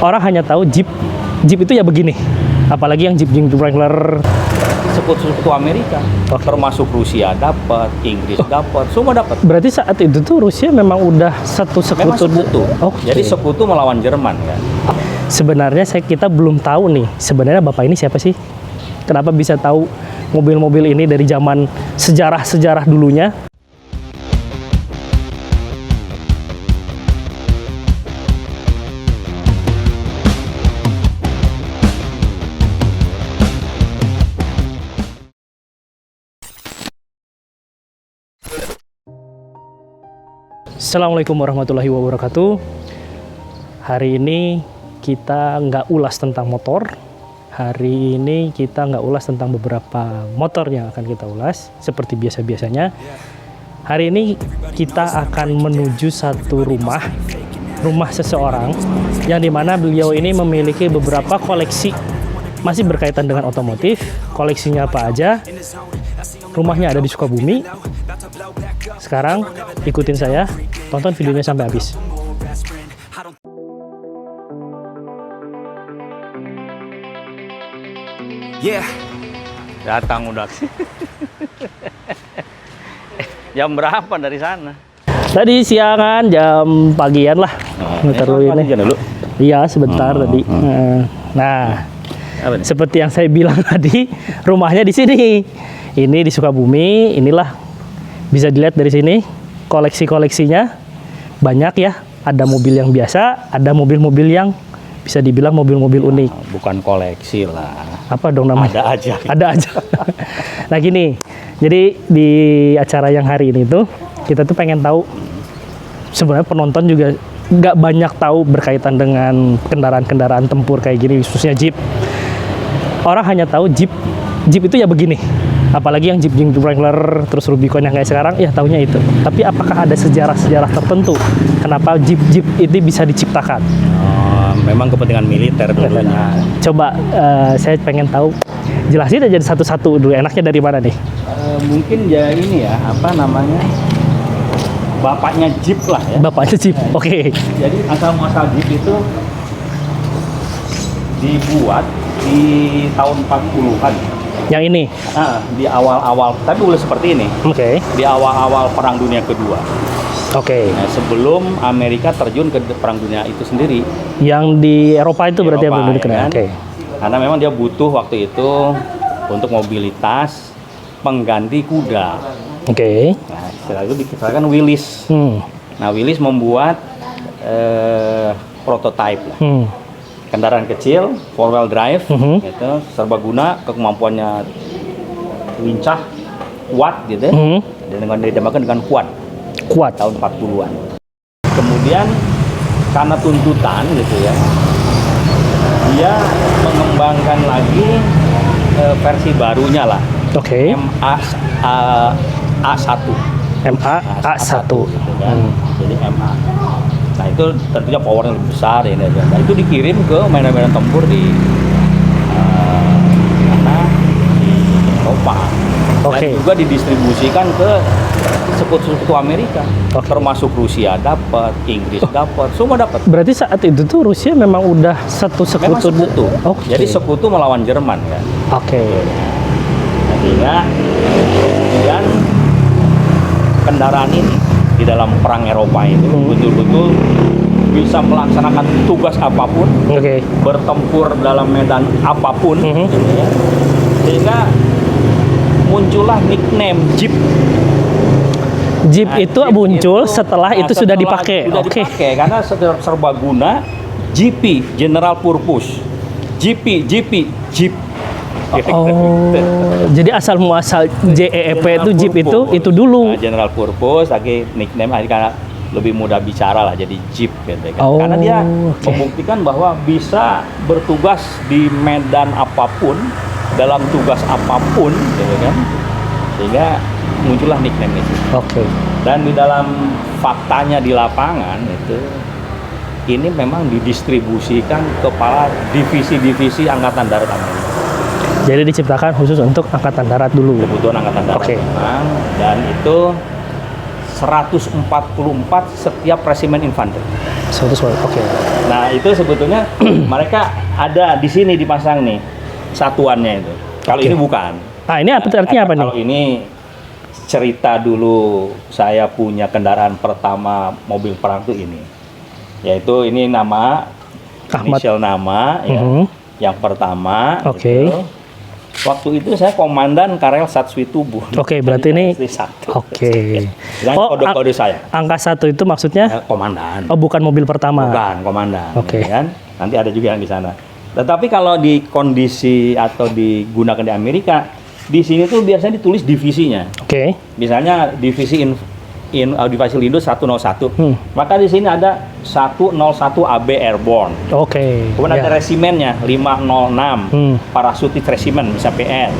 Orang hanya tahu Jeep. Jeep itu ya begini. Apalagi yang Jeep Wrangler. Sekutu Amerika, termasuk Rusia dapat, Inggris dapat, semua dapat. Berarti saat itu tuh Rusia memang udah satu Memang sekutu. sekutu. Okay. Jadi sekutu melawan Jerman kan. Sebenarnya kita belum tahu nih, sebenarnya Bapak ini siapa sih? Kenapa bisa tahu mobil-mobil ini dari zaman sejarah-sejarah dulunya? Assalamualaikum warahmatullahi wabarakatuh. Hari ini kita nggak ulas tentang motor. Hari ini kita nggak ulas tentang beberapa motor yang akan kita ulas seperti biasa-biasanya. Hari ini kita akan menuju satu rumah seseorang yang dimana beliau ini memiliki beberapa koleksi masih berkaitan dengan otomotif. Koleksinya apa aja? Rumahnya ada di Sukabumi. Sekarang ikutin saya, tonton videonya sampai habis. Datang udah. Jam berapa dari sana? Tadi siangan, jam pagian lah. Muter dulu ini. Dulu. Iya, sebentar tadi. Nah, seperti yang saya bilang tadi, rumahnya di sini. Ini di Sukabumi, inilah bisa dilihat dari sini koleksi-koleksinya banyak ya. Ada mobil yang biasa, ada mobil-mobil yang bisa dibilang mobil-mobil unik. Bukan koleksi lah. Apa dong namanya? Ada aja. Ada aja. Nah gini, jadi di acara yang hari ini tuh kita tuh pengen tahu, sebenarnya penonton juga nggak banyak tahu berkaitan dengan kendaraan-kendaraan tempur kayak gini, khususnya Jeep. Orang hanya tahu Jeep itu ya begini. Apalagi yang Jeep Wrangler, terus Rubicon yang kayak sekarang, ya taunya itu. Tapi apakah ada sejarah-sejarah tertentu kenapa Jeep ini bisa diciptakan? Memang kepentingan militer dulunya. Coba saya pengen tahu, jelasin aja satu-satu dulu. Enaknya dari mana nih? Mungkin ya ini ya, apa namanya? Bapaknya Jeep lah ya. Bapaknya Jeep, oke. Jadi asal-muasal Jeep itu dibuat di tahun 40-an. Yang ini? Di awal-awal, tapi boleh seperti ini. Oke. Di awal-awal Perang Dunia Kedua. Oke. Nah, sebelum Amerika terjun ke Perang Dunia itu sendiri. Yang di Eropa itu berarti yang Eropa, kan? Oke. Karena memang dia butuh waktu itu untuk mobilitas pengganti kuda. Oke. Nah, setelah itu dikisahkan Willys. Nah, Willys membuat prototipe lah. Kendaraan kecil, 4-wheel drive, gitu, serbaguna, kemampuannya lincah, kuat gitu, dan dengan dinamakan dengan kuat tahun 40-an. Kemudian karena tuntutan gitu ya, dia mengembangkan lagi versi barunya lah. Oke. A1. A1 gitu kan. Jadi MA. Nah itu tentunya powernya lebih besar ya. Nah, itu dikirim ke medan-medan tempur di Eropa. Dan juga didistribusikan ke sekutu Amerika. Termasuk Rusia dapat, Inggris dapat, semua dapat. Berarti saat itu tuh Rusia memang udah satu sekutu. Memang sekutu. Jadi sekutu melawan Jerman kan. Oke. Nah, sehingga kemudian kendaraan ini di dalam perang Eropa itu betul-betul bisa melaksanakan tugas apapun, bertempur dalam medan apapun, gitu ya. Sehingga muncullah nickname Jeep. Jeep itu muncul setelah itu sudah dipakai. Dipakai karena serbaguna GP, General Purpose, Jeep. Jadi asal muasal JEP itu Jeep itu dulu. Nah, General Purpose lagi nickname karena lebih mudah bicara lah jadi Jeep gitu kan. Karena dia membuktikan bahwa bisa bertugas di medan apapun, dalam tugas apapun gitu kan. Sehingga muncullah nickname itu. Dan di dalam faktanya di lapangan itu ini memang didistribusikan kepada divisi-divisi Angkatan Darat Amerika. Jadi diciptakan khusus untuk Angkatan Darat dulu. Kebutuhan Angkatan Darat memang, dan itu 144 setiap resimen infanteri. 100 oke. Nah, itu sebetulnya mereka ada di sini dipasang nih satuannya itu. Kalau Oke. ini bukan. Nah, ini artinya apa nih? Kalau ini cerita dulu saya punya kendaraan pertama mobil perang tuh ini. Yaitu ini nama Ahmad. inisial nama ya. Mhm. Yang pertama Oke. gitu. Waktu itu saya komandan Karel Satswi Tubuh. Oke, berarti ini SD1. oke. Dengan Oh, kode-kode saya. Angka 1 itu maksudnya Komandan. oh bukan mobil pertama. Bukan, komandan. Oke. Ya kan? Nanti ada juga yang di sana. Tetapi kalau di kondisi atau digunakan di Amerika, di sini tuh biasanya ditulis divisinya. Oke. Misalnya divisi divisi Lindo 101. Maka di sini ada 101 AB Airborne. Oke. Kemudian Ya. ada resimennya 506. Parasutit Resimen bisa PN.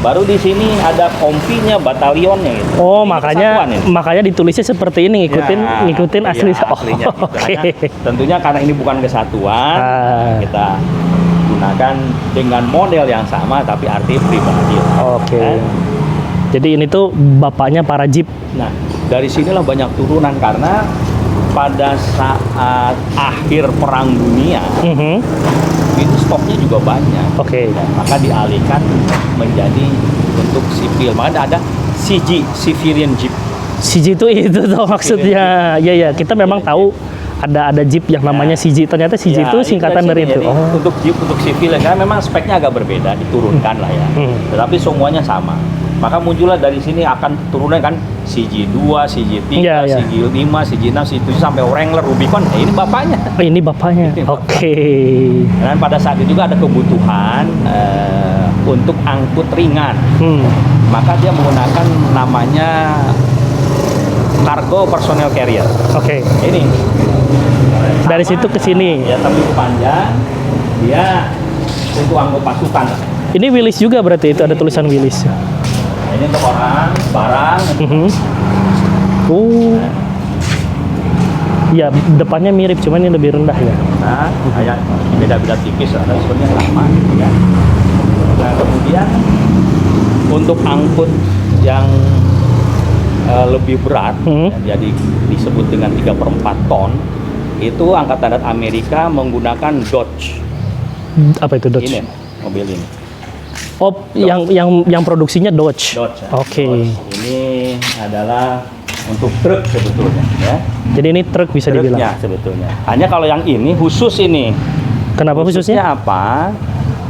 Baru di sini ada kompinya, batalionnya gitu. Oh, Ini kesatuan ini. makanya ditulisnya seperti ini, ngikutin Ya, asli. iya, aslinya gitu. Oke. Hanya tentunya karena ini bukan kesatuan, Ah. kita gunakan dengan model yang sama tapi arti pribadi. Oke. Kan? Jadi ini tuh bapaknya para Jeep. Nah, dari sinilah banyak turunan karena pada saat akhir Perang Dunia itu stoknya juga banyak. Oke. Dan maka dialihkan menjadi untuk sipil. Maka ada CG, Civilian Jeep. CG itu tuh maksudnya. Iya ya, kita memang tahu ada Jeep yang namanya CG. Ternyata CG Ya, itu singkatan dari itu. jadi untuk Jeep, untuk sipil ya, karena memang speknya agak berbeda, diturunkan lah ya. Tetapi semuanya sama. Maka muncullah dari sini akan turunan kan CG2, CG3, Ya, ya. CG5, CG6, CG7 sampai Wrangler, Rubicon. Ini bapaknya. Oh, ini bapaknya. Ini bapaknya. Oke. Dan pada saat itu juga ada kebutuhan untuk angkut ringan. Maka dia menggunakan namanya Cargo Personnel Carrier. Oke. Ini. Dari situ ke sini. Ya, tapi panjang. Dia untuk angkut pasukan. Ini Willys juga berarti itu ada tulisan Willys. Nah, ini untuk orang, barang. Oh. Ya, depannya mirip, cuman ini lebih rendah ya. Nah, kayak beda-beda tipis lah, dan sebenarnya sama gitu ya. Nah, kemudian untuk angkut yang lebih berat, ya, jadi disebut dengan 3/4 ton, itu Angkatan Darat Amerika menggunakan Dodge. Apa itu Dodge? Ini mobil ini. Oh, yang produksinya Dodge. Dodge. Ya. Oke. Dodge. Ini adalah untuk truk sebetulnya, ya. Jadi ini truk bisa Truknya dibilang. sebetulnya. Hanya kalau yang ini khusus ini. Kenapa khususnya? Apa?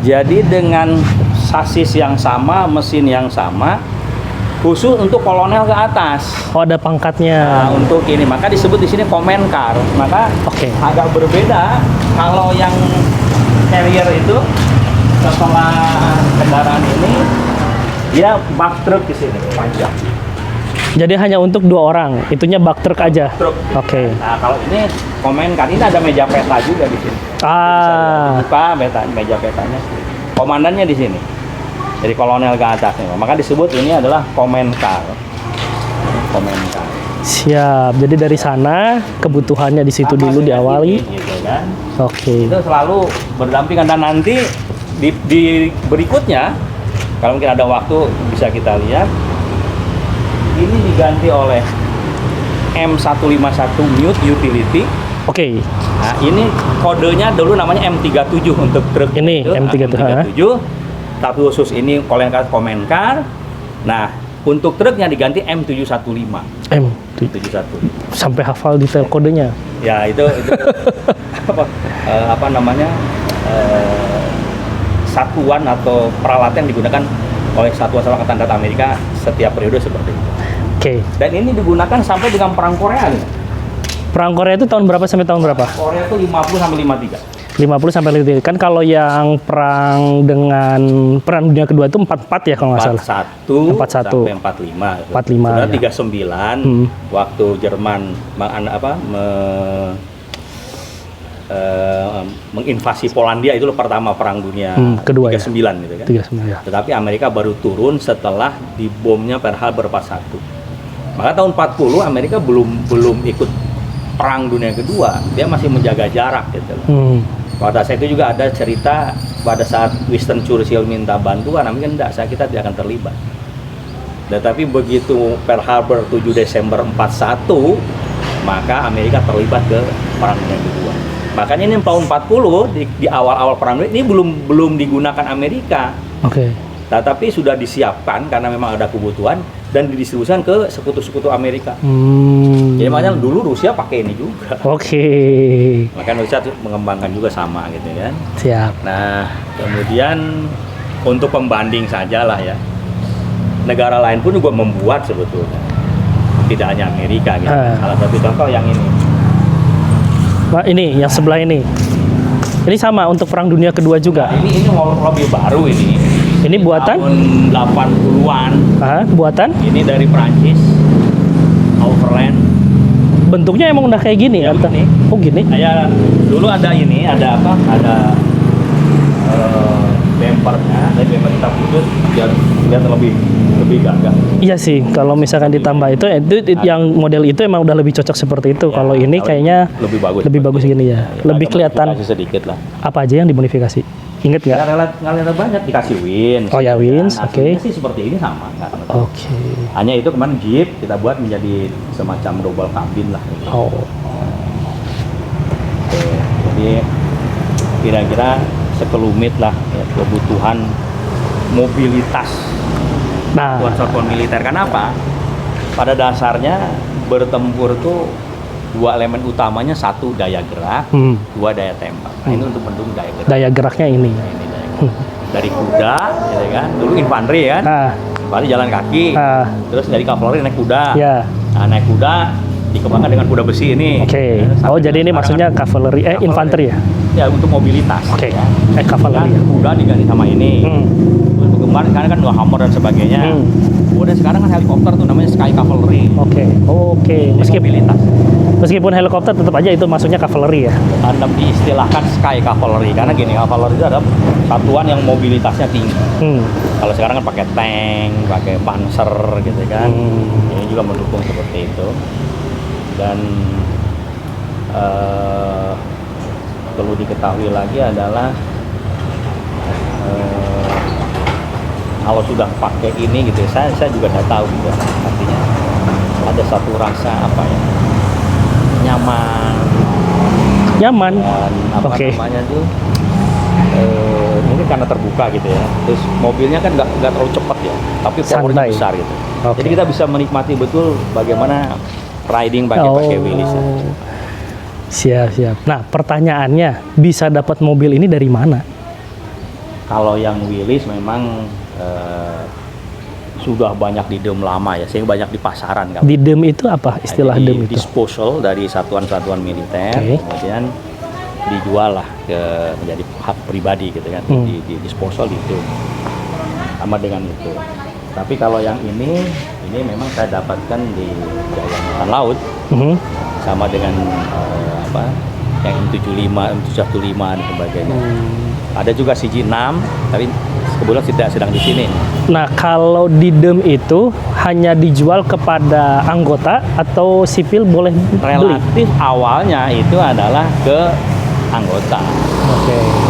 Jadi dengan sasis yang sama, mesin yang sama, khusus untuk kolonel ke atas. Oh, ada pangkatnya. Nah, untuk ini maka disebut di sini command car. Maka Oke. agak berbeda kalau yang carrier itu setelah kendaraan ini dia bak truk di sini panjang. Jadi hanya untuk 2 orang, itunya bak truk aja. Truk. Oke. Nah, kalau ini command car ini ada meja peta juga di sini. Ah. Bisa dibuka meja petanya. Komandannya di sini. Jadi kolonel ke atas nih. Maka disebut ini adalah command car. Command car. Siap. Jadi dari sana kebutuhannya di situ Sama dulu dengan diawali. ini, gitu kan. Oke. Itu selalu berdampingan dan nanti di berikutnya kalau mungkin ada waktu bisa kita lihat ini diganti oleh M151 Mute Utility. Oke. Nah, ini kodenya dulu namanya M37 untuk truk. Ini itu, M37, tapi khusus ini command car. Nah, untuk truknya diganti M715. M715. Sampai hafal detail kodenya. Ya, itu apa namanya? Satuan atau peralatan yang digunakan oleh Satuan Angkatan Darat Amerika setiap periode seperti itu. Oke. Dan ini digunakan sampai dengan Perang Korea nih. Perang Korea itu tahun berapa sampai tahun berapa? Korea itu 50 sampai 53. 50 sampai 53. Kan kalau yang perang dengan Perang Dunia Kedua itu 44 ya kalau nggak salah. 41 sampai 45. 45. Sebenarnya Ya. 39 waktu Jerman menginvasi Polandia itu pertama Perang Dunia Kedua 39 gitu kan. 39 ya. Tetapi Amerika baru turun setelah dibomnya Pearl Harbor pas 1. Maka tahun 40 Amerika belum ikut Perang Dunia Kedua, dia masih menjaga jarak gitu. Pada saat itu juga ada cerita pada saat Winston Churchill minta bantuan, mungkin enggak, kita tidak akan terlibat. Tetapi begitu Pearl Harbor 7 Desember 41, maka Amerika terlibat ke Perang Dunia Kedua. Makanya ini tahun 40 di awal-awal Perang Dunia ini belum digunakan Amerika. Oke. Tetapi sudah disiapkan karena memang ada kebutuhan dan didistribusikan ke sekutu-sekutu Amerika. Jadi makanya dulu Rusia pakai ini juga. Oke. Makanya Rusia tuh mengembangkan juga sama gitu kan. Siap. Nah, kemudian untuk pembanding saja lah ya. Negara lain pun juga membuat sebetulnya. Tidak hanya Amerika gitu. Salah satu contoh yang ini. Nah, ini yang sebelah ini. Ini sama untuk Perang Dunia Kedua juga. Nah, ini lebih baru ini. Ini buatan? Tahun 80-an. Buatan? Ini dari Prancis. Overland. Bentuknya emang udah kayak gini Ya, atau? gini. Oh gini. Kayak dulu ada ini, ada apa? Ada bempernya, dari bemper kita putus biar lebih gagah. Iya sih, kalau misalkan ditambah itu yang model itu emang udah lebih cocok seperti itu. Ya, kalau ini kayaknya lebih bagus gini ya. Lebih kelihatan. Sedikit lah. Apa aja yang dimodifikasi? Ingat nggak? Nggak lihat banyak, dikasih Wins. Oh ya, Wins, oke. Sih seperti ini sama. Oke. Hanya itu kemarin Jeep kita buat menjadi semacam double cabin lah. Gitu. Oh. Oke, jadi kira-kira sekelumit lah ya, kebutuhan mobilitas buat satuan militer. Kenapa? Pada dasarnya bertempur tuh dua elemen utamanya, satu daya gerak, dua daya tembak. Nah, ini untuk mendukung daya gerak. Daya geraknya ini. Nah, ini daya gerak. Dari kuda, gitu kan? Dulu infanteri kan? Infanteri jalan kaki. Terus dari kavaleri naik kuda. Ya. Nah, naik kuda dikembangkan dengan kuda besi ini. Oke. Oh, jadi ini maksudnya kavaleri, infanteri ya? Ya, untuk mobilitas. Oke. Ya. Kavaleri. Kan, kuda diganti sama ini. Untuk kemarin sekarang kan dua Hammer dan sebagainya. Kemudian sekarang kan helikopter tuh namanya Sky Cavalry. Oke. Mobilitas. Meskipun helikopter tetap aja itu maksudnya kavaleri ya? Tetap diistilahkan Sky Cavalry karena gini, Cavalry itu adalah satuan yang mobilitasnya tinggi. Kalau sekarang kan pakai tank, pakai panzer gitu kan. Ini juga mendukung seperti itu. Dan perlu diketahui lagi adalah kalau sudah pakai ini gitu, saya juga nggak tahu gitu, artinya ada satu rasa apa ya, nyaman dan apa namanya tuh mungkin karena terbuka gitu ya. Terus mobilnya kan nggak terlalu cepat ya, tapi powernya besar gitu. Jadi kita bisa menikmati betul bagaimana riding pakai Willys. Siap. Nah, pertanyaannya, bisa dapat mobil ini dari mana? Kalau yang Willys memang sudah banyak di DEM lama ya, sehingga banyak di pasaran. Di DEM itu apa istilah DEM itu? Disposal dari satuan-satuan militer, kemudian dijual lah menjadi hak pribadi gitu kan, di disposal itu sama dengan itu. Tapi kalau yang ini memang saya dapatkan di Jalan Angkatan Laut, sama dengan yang M75, M115 dan sebagainya. Ada juga CG6, tapi kebetulan tidak sedang di sini. Nah, kalau di DEM itu hanya dijual kepada anggota atau sipil boleh beli? Relatif awalnya itu adalah ke anggota.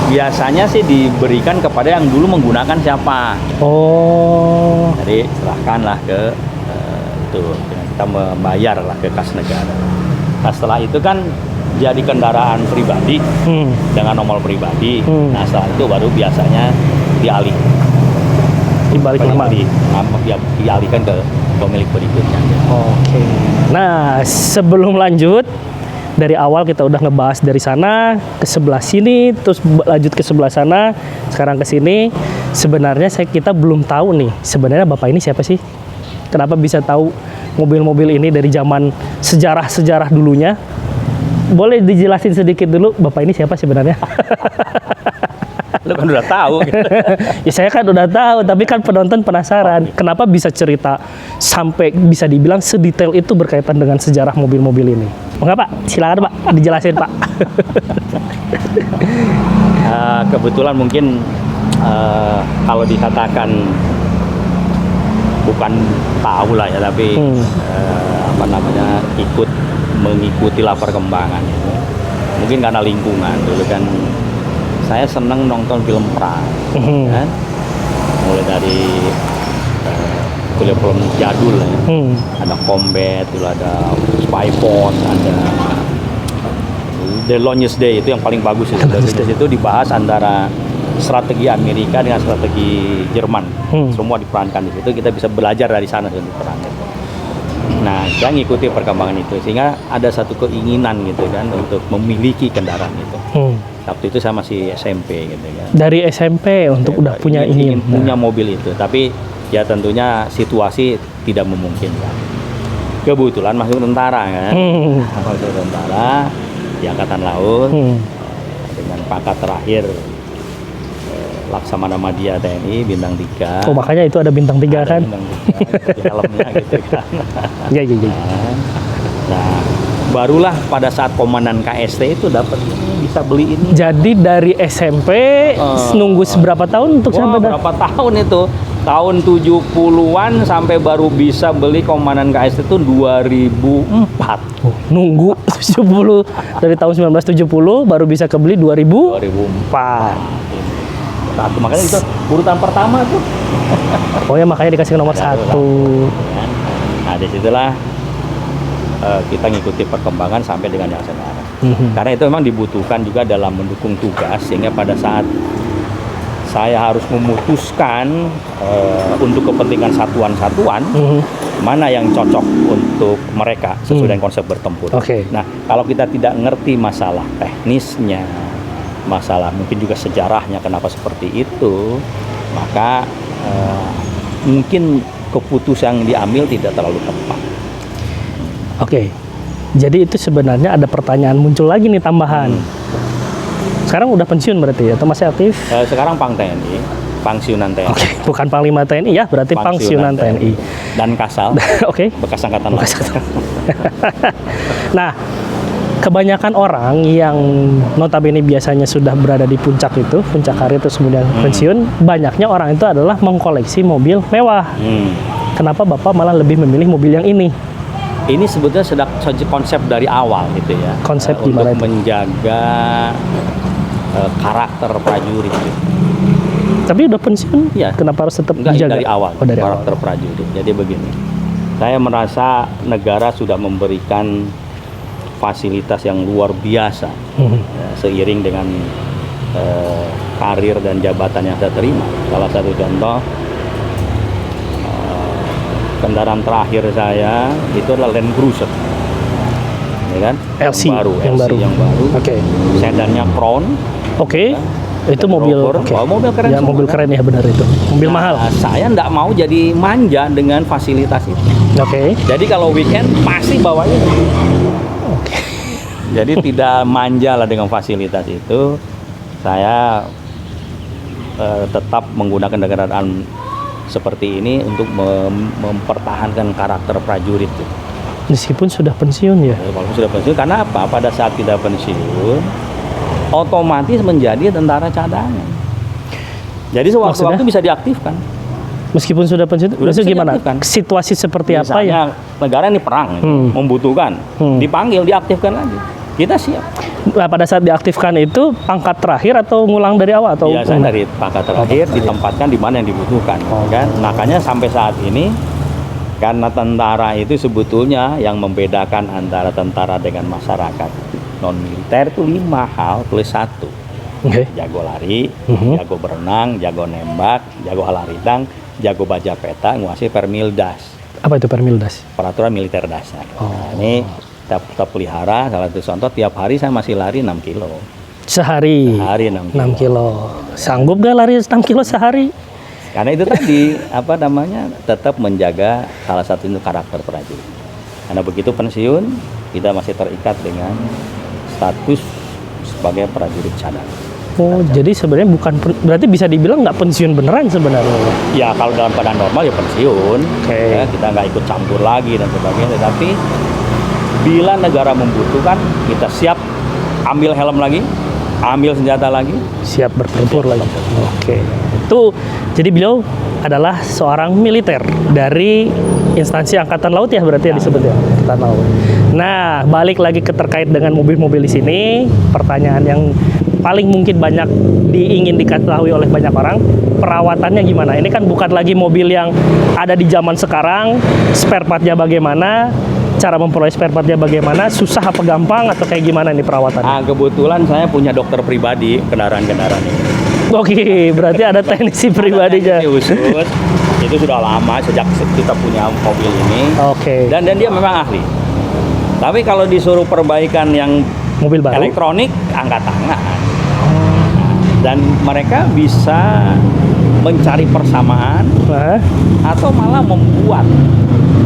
Biasanya sih diberikan kepada yang dulu menggunakan siapa. Jadi serahkanlah ke itu, kita membayar lah ke kas negara. Nah, setelah itu kan jadi kendaraan pribadi dengan nomor pribadi. Nah, setelah itu baru biasanya dialihkan ke pemilik berikutnya. Nah, sebelum lanjut, dari awal kita udah ngebahas dari sana ke sebelah sini, terus lanjut ke sebelah sana, sekarang ke sini. Sebenarnya kita belum tahu nih, sebenarnya Bapak ini siapa sih? Kenapa bisa tahu mobil-mobil ini dari zaman sejarah-sejarah dulunya? Boleh dijelasin sedikit dulu, Bapak ini siapa sebenarnya? Lu kan udah tahu. Ya saya kan udah tahu, tapi kan penonton penasaran. Kenapa bisa cerita sampai bisa dibilang sedetail itu berkaitan dengan sejarah mobil-mobil ini? Enggak Pak, silakan Pak, dijelasin Pak. Kebetulan mungkin kalau dikatakan bukan tahu lah ya, tapi mengikuti lah perkembangan itu. Mungkin karena lingkungan dulu kan saya seneng nonton film perang, kan? Mulai dari film jadul lah ya. Ada Combat, dulu ada Spyfall, ada The Longest Day, itu yang paling bagus itu. Itu dibahas antara strategi Amerika dengan strategi Jerman. Semua diperankan di situ, kita bisa belajar dari sana dan diperankan. Nah, saya ngikuti perkembangan itu sehingga ada satu keinginan gitu kan untuk memiliki kendaraan itu. Waktu itu saya masih SMP gitu kan. Dari SMP untuk udah punya ingin punya mobil itu, tapi ya tentunya situasi tidak memungkinkan. Kebetulan masuk tentara kan. Masuk tentara di Angkatan Laut dengan pangkat terakhir Laksamana Madya TNI bintang 3. Oh, makanya itu ada bintang 3 kan? Bintang 3 di helmnya gitu kan. Iya. Nah, barulah pada saat komandan KST itu dapat bisa beli ini. Jadi dari SMP nunggu seberapa tahun untuk sampai berapa tahun itu? Tahun 70-an sampai baru bisa beli komandan KST itu 2004. Nunggu 70 dari tahun 1970 baru bisa kebeli 2004. Satu, makanya itu urutan pertama tuh. Oh ya, makanya dikasih nomor 1. Nah, disitulah kita ngikuti perkembangan sampai dengan yang sekarang. Karena itu memang dibutuhkan juga dalam mendukung tugas, sehingga pada saat saya harus memutuskan untuk kepentingan satuan-satuan mana yang cocok untuk mereka sesuai dengan konsep bertempur. Nah, kalau kita tidak ngerti masalah teknisnya, masalah mungkin juga sejarahnya kenapa seperti itu, maka mungkin keputusan yang diambil tidak terlalu tepat. Jadi itu sebenarnya ada pertanyaan muncul lagi nih tambahan. Sekarang udah pensiun berarti ya, atau masih aktif? Sekarang Pang TNI, Pangsiunan TNI. Bukan Panglima TNI ya, berarti Pangsiunan TNI. Dan Kasal. Bekas Angkatan Laut. Nah, kebanyakan orang yang notabene biasanya sudah berada di puncak itu, puncak karir terus kemudian pensiun, banyaknya orang itu adalah mengkoleksi mobil mewah. Kenapa Bapak malah lebih memilih mobil yang ini? Ini sebetulnya sudah konsep dari awal gitu ya. Konsep gimana untuk itu? Menjaga karakter prajurit. Gitu. Tapi udah pensiun, ya. Kenapa harus tetap dijaga? dijaga? Dari awal, dari karakter awal. prajurit. Jadi begini, saya merasa negara sudah memberikan fasilitas yang luar biasa seiring dengan karir dan jabatan yang saya terima. Salah satu contoh, kendaraan terakhir saya itu adalah Land Cruiser, ya kan? LC yang baru. Sedannya Crown. Itu mobil. Mobil keren. Ya, mobil keren ya, benar itu. Mobil mahal. Saya nggak mau jadi manja dengan fasilitas itu. Jadi kalau weekend pasti bawanya. Jadi tidak manja lah dengan fasilitas itu. Saya tetap menggunakan kendaraan seperti ini untuk mempertahankan karakter prajurit. Meskipun sudah pensiun ya? Walaupun sudah pensiun, karena apa? Pada saat kita pensiun, otomatis menjadi tentara cadangan. Jadi sewaktu-waktu bisa diaktifkan. Meskipun sudah pensiun, maksudnya gimana? Diaktifkan. Situasi seperti apa ya? Negara ini perang, membutuhkan, dipanggil, diaktifkan lagi. Kita siap. Nah, pada saat diaktifkan itu pangkat terakhir atau ngulang dari awal atau? Biasanya dari pangkat terakhir ditempatkan di mana yang dibutuhkan, kan? Makanya sampai saat ini, karena tentara itu sebetulnya yang membedakan antara tentara dengan masyarakat non militer itu 5 hal plus 1. Jago lari, jago berenang, jago nembak, jago halaridang, jago baja peta, nguasai Permildas. Apa itu Permildas? Peraturan Militer Dasar. Nah, ini kita pelihara. Salah satu contoh, tiap hari saya masih lari 6 kilo. Sehari 6 kilo. Sanggup gak lari 6 kilo sehari? Karena itu tadi, tetap menjaga salah satu itu karakter prajurit. Karena begitu pensiun, kita masih terikat dengan status sebagai prajurit cadangan. Jadi sebenarnya bukan, berarti bisa dibilang nggak pensiun beneran sebenarnya? Ya, kalau dalam keadaan normal ya pensiun. Ya, kita nggak ikut campur lagi dan sebagainya. Tetapi bila negara membutuhkan, kita siap ambil helm lagi, ambil senjata lagi, siap bertempur lagi. Itu jadi beliau adalah seorang militer dari instansi Angkatan Laut ya, berarti ya disebut ya, Angkatan Laut. Nah, balik lagi terkait dengan mobil-mobil di sini, pertanyaan yang paling mungkin banyak ingin diketahui oleh banyak orang, perawatannya gimana? Ini kan bukan lagi mobil yang ada di zaman sekarang, spare partnya bagaimana, cara memperoleh spare partnya bagaimana, susah apa gampang atau kayak gimana nih perawatannya? Nah, kebetulan saya punya dokter pribadi kendaraan-kendaraan ini. Oke, berarti ada teknisi pribadinya. Ini khusus, itu sudah lama sejak kita punya mobil ini. Oke. Dan dia memang ahli. Tapi kalau disuruh perbaikan yang Mobil baru. elektronik, angkat tangan. Dan mereka bisa mencari persamaan Nah, atau malah membuat.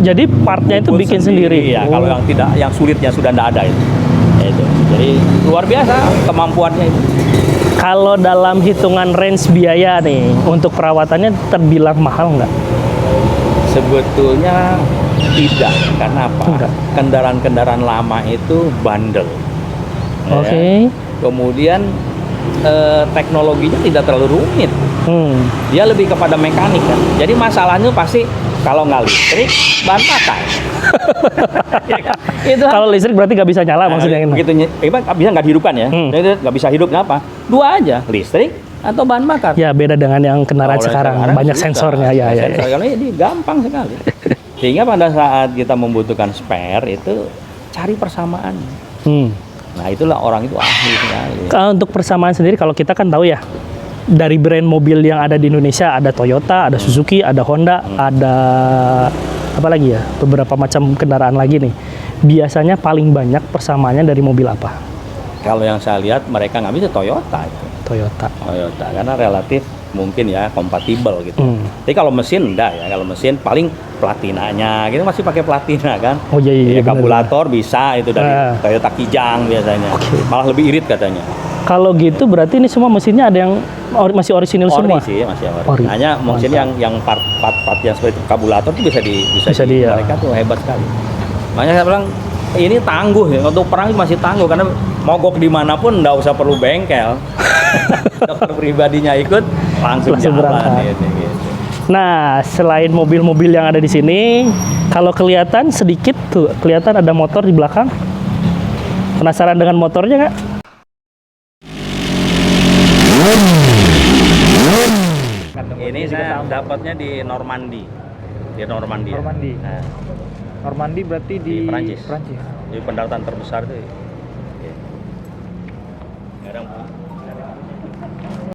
jadi partnya itu Buat bikin sendiri. Ya, kalau yang tidak, yang sulitnya sudah tidak ada itu. Itu. Jadi luar biasa kemampuannya itu. Kalau dalam hitungan range biaya nih untuk perawatannya terbilang mahal nggak? Sebetulnya tidak, karena apa? Enggak. Kendaraan-kendaraan lama itu bandel. Ya. Oke. Kemudian teknologinya tidak terlalu rumit. Dia lebih kepada mekanik kan. Jadi masalahnya pasti kalau nggak listrik, bahan bakar. Ya kan? Itu Kalau listrik berarti nggak bisa nyala maksudnya ini. begitu bisa nggak dihidupkan ya? Jadi nggak bisa hidup kenapa? Dua aja, listrik atau bahan bakar. Ya beda dengan yang kendaraan Kalau sekarang, banyak bisa. sensornya ya. Sensor, kalau ini gampang sekali. Sehingga pada saat kita membutuhkan spare itu cari persamaan. Nah, itulah orang itu ahli sekali. Kalau untuk persamaan sendiri, kalau kita kan tahu ya, dari brand mobil yang ada di Indonesia ada Toyota, ada Suzuki, ada Honda, ada apa lagi ya, beberapa macam kendaraan lagi nih. Biasanya paling banyak persamaannya dari mobil apa? Kalau yang saya lihat mereka nggak bisa Toyota itu. Toyota. Toyota karena relatif mungkin ya kompatibel gitu. Tapi kalau mesin enggak ya, kalau mesin paling platinanya gitu masih pakai platina kan. Oh iya iya. Ya, karburator bisa itu dari Toyota Kijang biasanya. Malah lebih irit katanya. Kalau gitu berarti ini semua mesinnya ada yang masih orisinil semua. Sih, masih ori. Hanya mungkin yang part yang seperti karburator itu bisa di mereka tuh hebat sekali. Makanya saya bilang ini tangguh ya, untuk perang masih tangguh karena mogok dimanapun nggak usah perlu bengkel. Dokter pribadinya ikut langsung jalan berangkat. gitu. Nah, selain mobil-mobil yang ada di sini, kalau kelihatan sedikit tuh, kelihatan ada motor di belakang. Penasaran dengan motornya nggak? Ini saya dapatnya di Normandy. Di Normandy. Normandy. Nah, Normandy berarti di Prancis. Prancis. Di pendaratan terbesar itu. Kadang